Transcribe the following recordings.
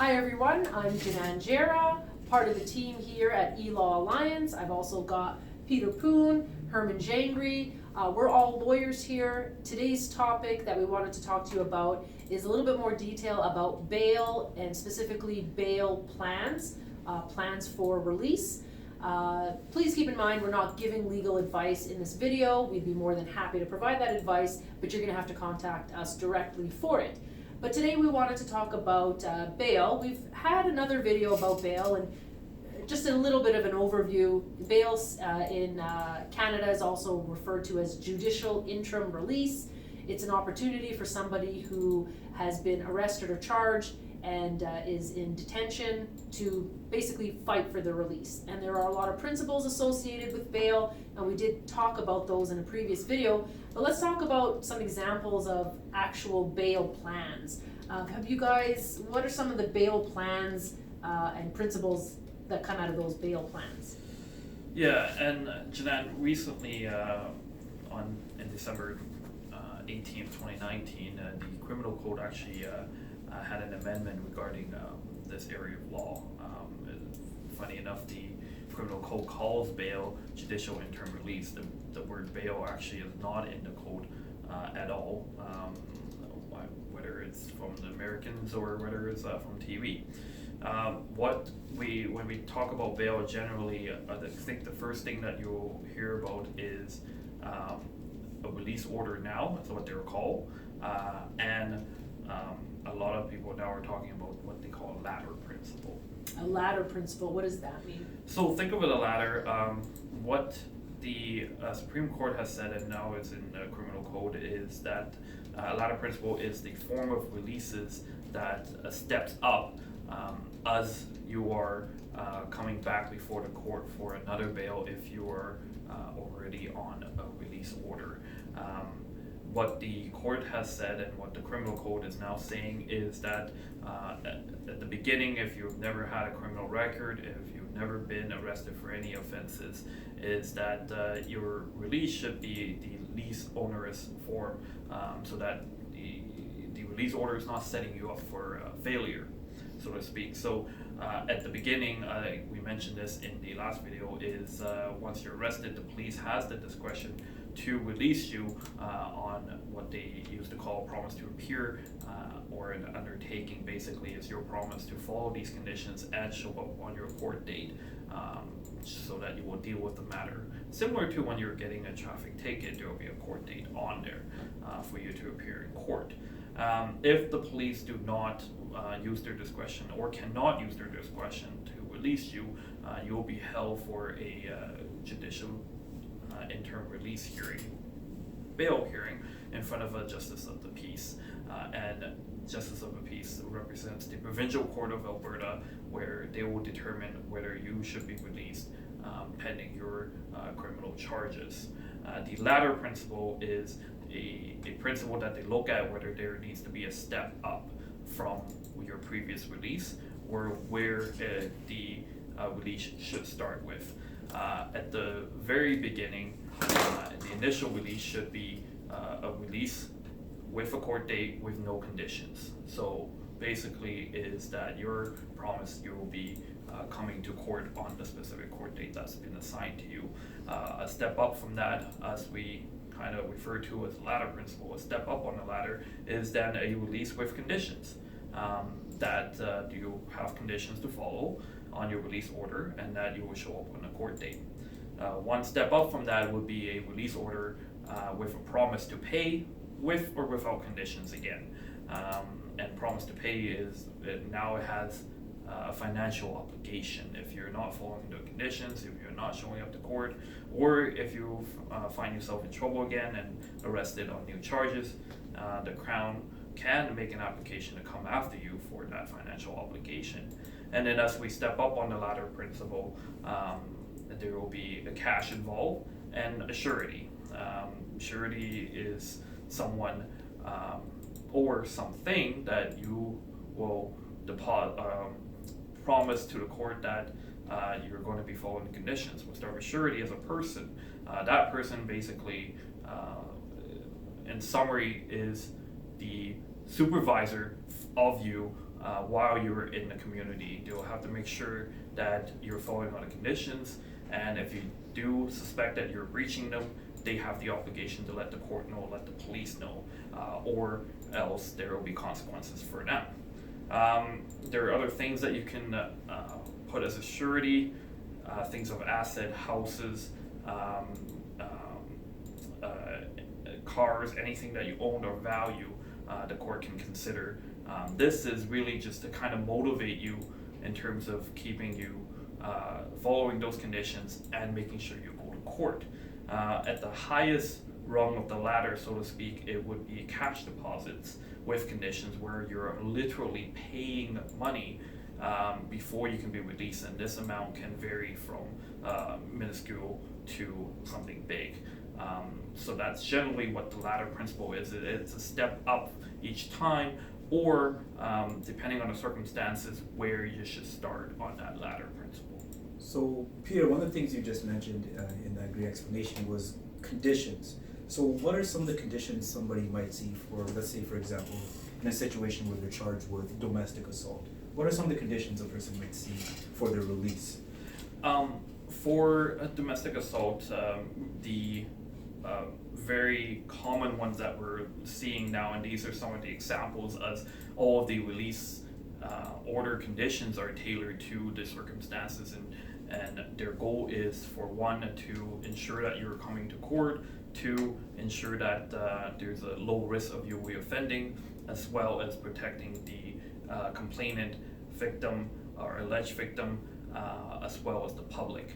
Hi everyone, I'm Janan Jera, part of the team here at eLaw Alliance. I've also got Peter Poon, Herman Jangri. We're all lawyers here. Today's topic that we wanted to talk to you about is a little bit more detail about bail and specifically bail plans, plans for release. Please keep in mind we're not giving legal advice in this video. We'd be more than happy to provide that advice, but you're going to have to contact us directly for it. But today we wanted to talk about bail. We've had another video about bail and just a little bit of an overview. Bail in Canada is also referred to as Judicial Interim release. It's an opportunity for somebody who has been arrested or charged and is in detention to basically fight for their release. And there are a lot of principles associated with bail, and we did talk about those in a previous video. But let's talk about some examples of actual bail plans. What are some of the bail plans and principles that come out of those bail plans? Yeah, and Janan, recently in December 18th, 2019, the criminal code actually had an amendment regarding this area of law. Funny enough, the criminal code calls bail judicial interim release. The word bail actually is not in the code at all, whether it's from the Americans or whether it's from TV. When we talk about bail generally, I think the first thing that you'll hear about is a release order now, that's what they're called, and a lot of people now are talking about what they call a ladder principle. A ladder principle, what does that mean? So think of it a ladder. What the Supreme Court has said, and now it's in the criminal code, is that a ladder principle is the form of releases that steps up as you are coming back before the court for another bail if you are already on a release order. What the court has said and what the criminal code is now saying is that at the beginning, if you've never had a criminal record, if you've never been arrested for any offenses, is that your release should be the least onerous form, so that the release order is not setting you up for failure, so to speak. So at the beginning, we mentioned this in the last video, is once you're arrested, the police has the discretion to release you on what they used to call promise to appear, or an undertaking. Basically is your promise to follow these conditions and show up on your court date, so that you will deal with the matter. Similar to when you're getting a traffic ticket, there will be a court date on there for you to appear in court. If the police do not use their discretion or cannot use their discretion to release you, you will be held for a judicial interim release hearing, bail hearing, in front of a justice of the peace. And justice of the peace represents the provincial court of Alberta, where they will determine whether you should be released pending your criminal charges. The latter principle is a principle that they look at whether there needs to be a step up from your previous release, or where the release should start with. At the very beginning, the initial release should be a release with a court date with no conditions. So basically is that you're promised you will be coming to court on the specific court date that's been assigned to you. A step up from that, as we kind of refer to as the ladder principle, a step up on the ladder is then a release with conditions. That you have conditions to follow on your release order, and that you will show up on a court date. One step up from that would be a release order with a promise to pay, with or without conditions again. And promise to pay is now it has a financial obligation. If you're not following the conditions, if you're not showing up to court, or if you find yourself in trouble again and arrested on new charges, the Crown can make an application to come after you for that financial obligation. And then as we step up on the ladder principle, there will be a cash involved and a surety. Surety is someone or something that you will promise to the court that you're going to be following the conditions. We'll start with surety as a person. That person basically, in summary, is the supervisor of you while you're in the community. They'll have to make sure that you're following all the conditions, and if you do suspect that you're breaching them, they have the obligation to let the court know, let the police know, or else there will be consequences for them. There are other things that you can put as a surety, things of asset, houses, cars, anything that you own or value, the court can consider. This is really just to kind of motivate you in terms of keeping you following those conditions and making sure you go to court. At the highest rung of the ladder, so to speak, it would be cash deposits with conditions where you're literally paying money before you can be released, and this amount can vary from minuscule to something big. So that's generally what the ladder principle is. It's a step up each time, or depending on the circumstances, where you should start on that ladder principle. So, Peter, one of the things you just mentioned in that great explanation was conditions. So what are some of the conditions somebody might see for, let's say, for example, in a situation where they're charged with domestic assault? What are some of the conditions a person might see for their release? For a domestic assault, the very common ones that we're seeing now, and these are some of the examples, as all of the release order conditions are tailored to the circumstances, and their goal is, for one, to ensure that you're coming to court, to ensure that there's a low risk of you reoffending, as well as protecting the complainant, victim, or alleged victim, as well as the public.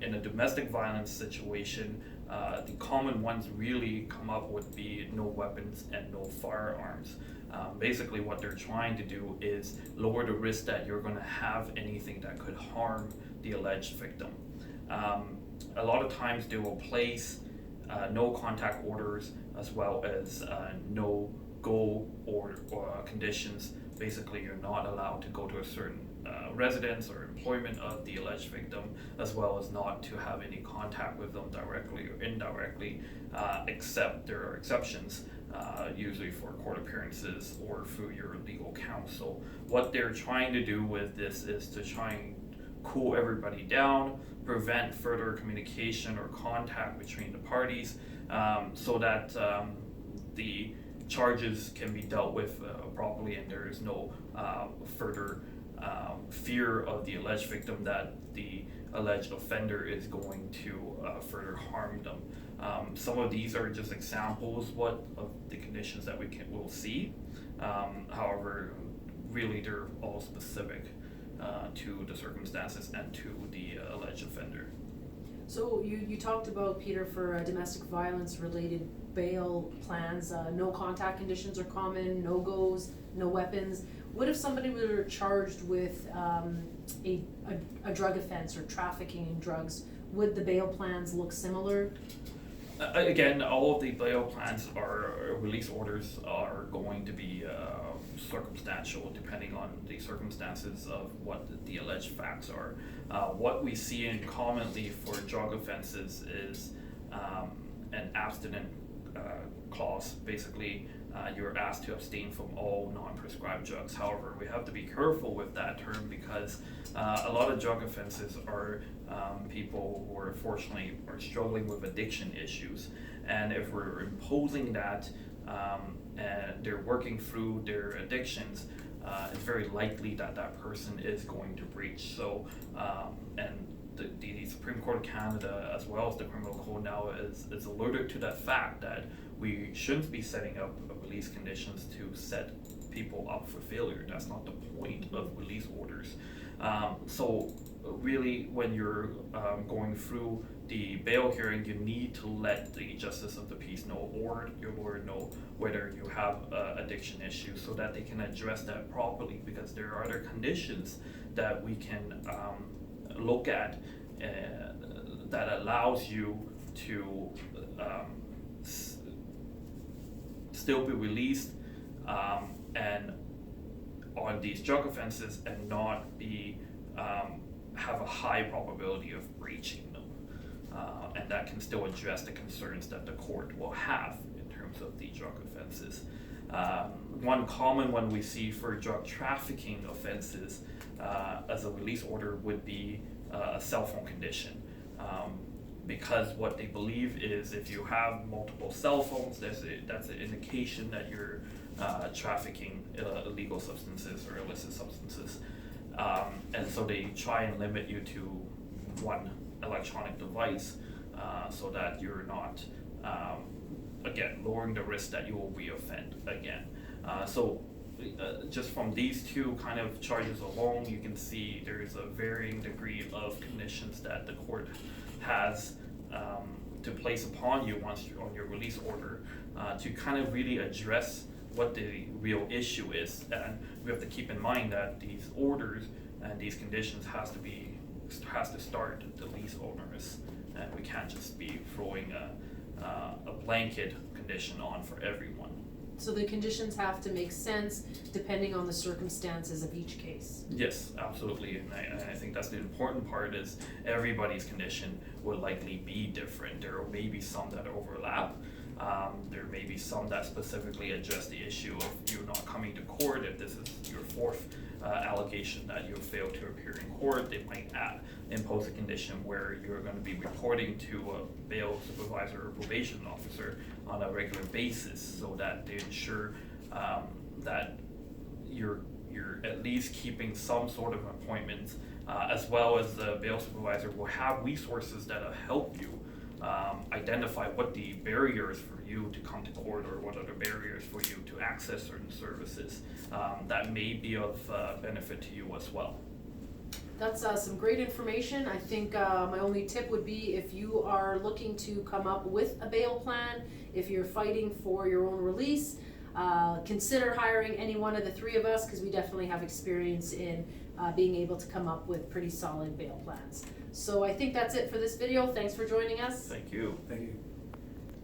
In a domestic violence situation, the common ones really come up would be no weapons and no firearms. Basically what they're trying to do is lower the risk that you're going to have anything that could harm the alleged victim. A lot of times they will place no contact orders, as well as no go or conditions. Basically, you're not allowed to go to a certain residence or employment of the alleged victim, as well as not to have any contact with them directly or indirectly, except there are exceptions, usually for court appearances or through your legal counsel. What they're trying to do with this is to try and cool everybody down, prevent further communication or contact between the parties, so that the charges can be dealt with properly, and there is no further fear of the alleged victim that the alleged offender is going to further harm them. Some of these are just examples of the conditions that we'll see. However, really they're all specific to the circumstances and to the alleged offender. So you talked about, Peter, for domestic violence related bail plans, no contact conditions are common, no goes, no weapons. What if somebody were charged with a drug offense or trafficking in drugs? Would the bail plans look similar? Again, all of the bail plans or release orders are going to be circumstantial, depending on the circumstances of what the alleged facts are. What we see in commonly for drug offenses is an abstinent clause. Basically, you're asked to abstain from all non-prescribed drugs. However, we have to be careful with that term, because a lot of drug offenses are people who unfortunately are struggling with addiction issues, and if we're imposing that and they're working through their addictions, it's very likely that that person is going to breach. So, and the Supreme Court of Canada, as well as the Criminal Code now, is alerted to that fact that we shouldn't be setting up release conditions to set people up for failure. That's not the point of release orders. So really, when you're going through the bail hearing, you need to let the justice of the peace know, or your lawyer know, whether you have addiction issues, so that they can address that properly, because there are other conditions that we can look at that allows you to still be released and on these drug offenses, and not be have a high probability of breaching them, and that can still address the concerns that the court will have in terms of the drug offenses. One common one we see for drug trafficking offenses as a release order would be a cell phone condition. Because what they believe is if you have multiple cell phones, that's an indication that you're trafficking illegal substances or illicit substances. And so they try and limit you to one electronic device so that you're not, again, lowering the risk that you will reoffend again. Just from these two kind of charges alone, you can see there's a varying degree of conditions that the court has to place upon you once you're on your release order to kind of really address what the real issue is. And we have to keep in mind that these orders and these conditions has to start the lease owners, and we can't just be throwing a blanket condition on for everyone. So the conditions have to make sense depending on the circumstances of each case. Yes, absolutely, and I think that's the important part is everybody's condition will likely be different. There may be some that overlap. There may be some that specifically address the issue of you not coming to court. If this is your fourth allegation that you failed to appear in court, they might impose a condition where you're going to be reporting to a bail supervisor or probation officer on a regular basis, so that they ensure that you're at least keeping some sort of appointments, as well as the bail supervisor will have resources that'll help you identify what the barriers for you to come to court or what are the barriers for you to access certain services that may be of benefit to you as well. That's some great information. I think my only tip would be if you are looking to come up with a bail plan, if you're fighting for your own release, consider hiring any one of the three of us, because we definitely have experience in being able to come up with pretty solid bail plans. So I think that's it for this video. Thanks for joining us. Thank you. Thank you.